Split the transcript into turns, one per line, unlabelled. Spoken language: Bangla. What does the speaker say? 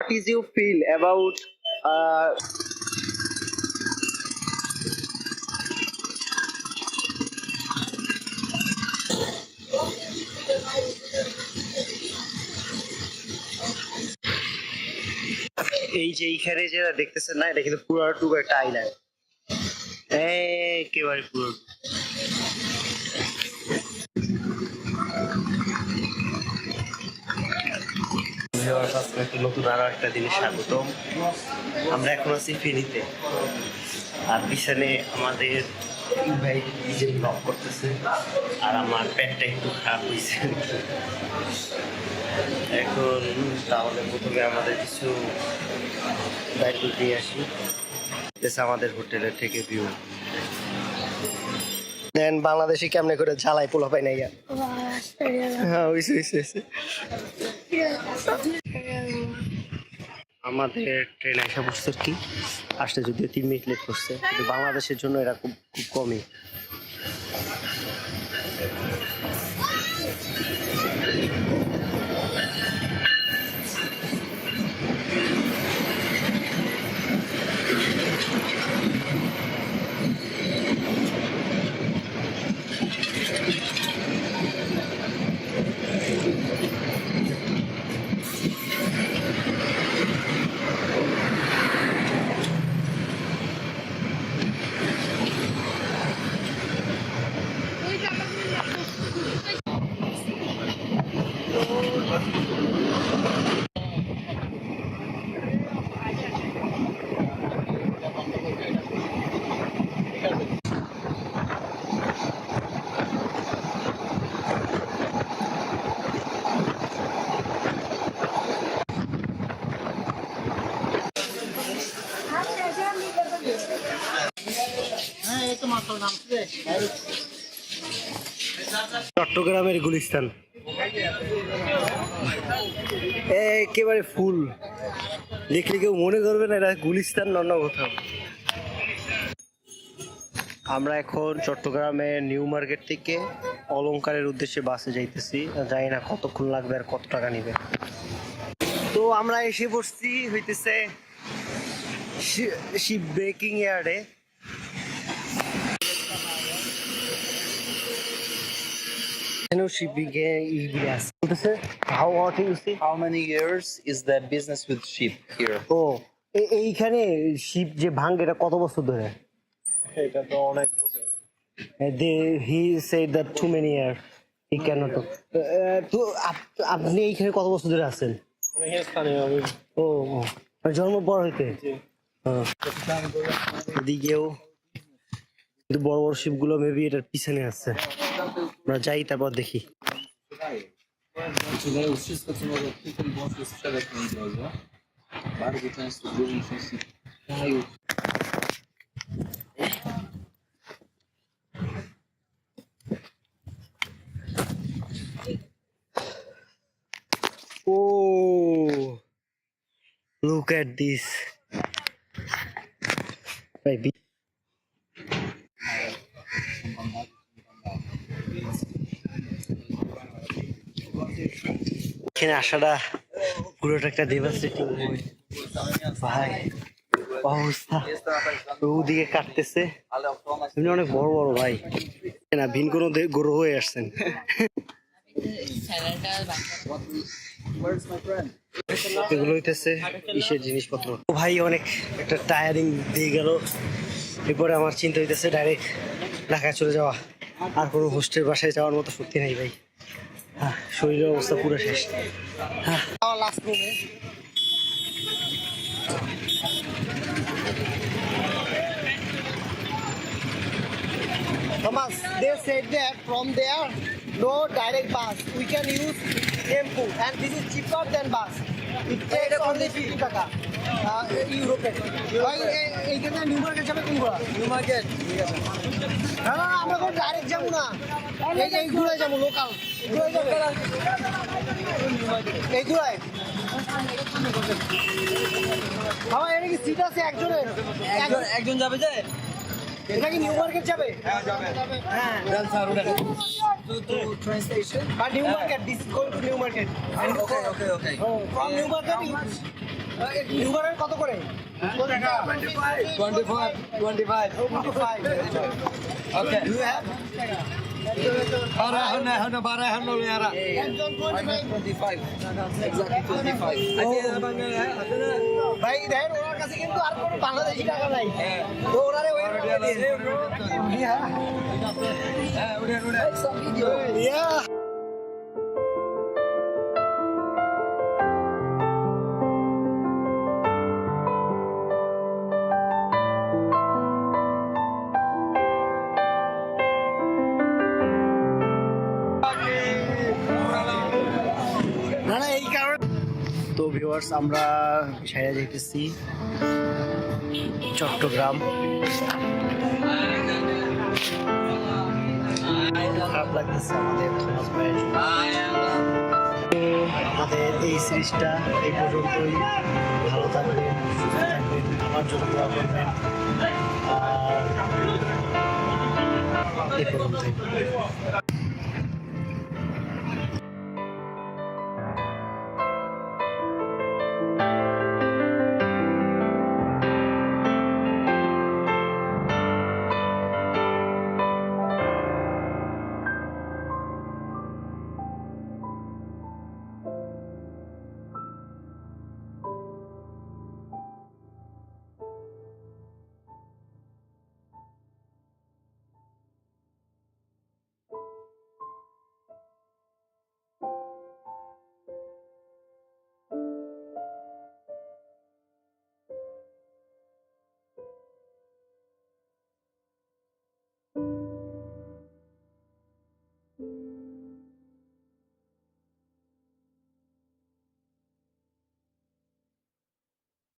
what is you feel about এই যে এইখানে যেটা দেখতেছেন না, এটা কিন্তু পুরো টুকু একটা আইল্যান্ড, একেবারে পুরো। নতুন আরো একটা দিনে স্বাগতম। আমরা এখন আছি ফেনীতে, আর পিছনে আমাদের ভাই নিজে ব্লগ করতেছে, আর আমার পেটটা একটু খারাপ হয়েছে এখন। তাহলে প্রথমে আমাদের কিছু বাইরে নিয়ে আসি, আমাদের হোটেলের থেকে ভিউ দেন। বাংলাদেশে কেমনে করে জ্বালাই পোলা পাই না ইয়া। হ্যাঁ আমাদের ট্রেন এসে পড়ছে কি, আসতে যদিও 3 মিনিট লেট করছে, কিন্তু বাংলাদেশের জন্য এটা খুব কমই। চট্টগ্রামের গুলিস্তান একেবারে ফুল, দেখলে কেউ মনে করবে না এটা গুলিস্তান অন্য কোথাও। আমরা এখন চট্টগ্রামের নিউ মার্কেট থেকে অলংকারের উদ্দেশ্যে বাসে যাইতেছি, জানি না কতক্ষণ লাগবে আর কত টাকা নিবে। তো আমরা এসে পড়ছি হইতেছে শিপ ব্রেকিং ইয়ার্ডে।
How many years is the business with sheep here?
এইখানে শিপ যে ভাঙে এটা কত বছর ধরে?
এটা তো অনেক বছর।
He said that too many years he cannot. তো আপনি এইখানে কত বছর ধরে আছেন? জন্ম পর হইতে এদিকেও কিন্তু বড় বড় শিপগুলো মেবি এটার পিছনে আছে। আমরা যাই তারপর দেখি। Oh, look at this. Baby. এখানে আসাটা পুরোটা একটা ডেভাস্টেটিং ভাই, অবস্থা। ওদিকে কাটতেছে, এমনি অনেক বড় বড় ভাই না, ভিন কোনো গরু হয়ে আসছেন। এগুলো হইতেছে ইসের জিনিসপত্র। ভাই অনেক একটা টায়ারিং দিয়ে গেল, এরপরে আমার চিন্তা হইতেছে ডাইরেক্ট ঢাকায় চলে যাওয়া, আর কোনো হোস্টেল বাসায় যাওয়ার মতো শক্তি নাই ভাই। হ্যাঁ, শরীরের অবস্থা পুরো শেষ। হ্যাঁ, লাস্ট রুমে Thomas, they said that from there no direct bus, we can use tempo, and this is cheaper than bus. It takes only 50 টাকা ইউরোপে। ভাই এইখানে নিউ মার্কেট যাবে কোনগুলো? নিউ মার্কেট, ঠিক আছে। না না, আমরা কোনো ডাইরেক্ট যাবো না, এইগুলোয় যাবো, লোকাল এইগুলোয় যাবে, এইগুলোয়। বাবা এটা কি সিট আছে একজনের? একজন যাবে যে এটা কি নিউ মার্কেট যাবে? হ্যাঁ যাবে। হ্যাঁ to train station, but new market, this is going to new market, and okay. From new market লিভারের কত করে?
25.
25.
Okay.
You have? একজন 25.
25. Exactly 25.
ভাই দেখেন ওনার কাছে কিন্তু আর কোনো বাংলাদেশি টাকা নাই, তো ওনারে ওই Yeah. না না এই কারণে তো ভিউয়ার্স আমরা ছেড়ে যেতেছি চট্টগ্রাম। খারাপ লাগতেছে আমাদের থমাস ভাইয়ের জন্য। তো আমাদের এই সিরিজটা এই পর্যন্তই। ভালো থাকবেন, সুস্থ থাকবেন, আমার জন্য দোয়া করবেন। আর এই পর্যন্তই।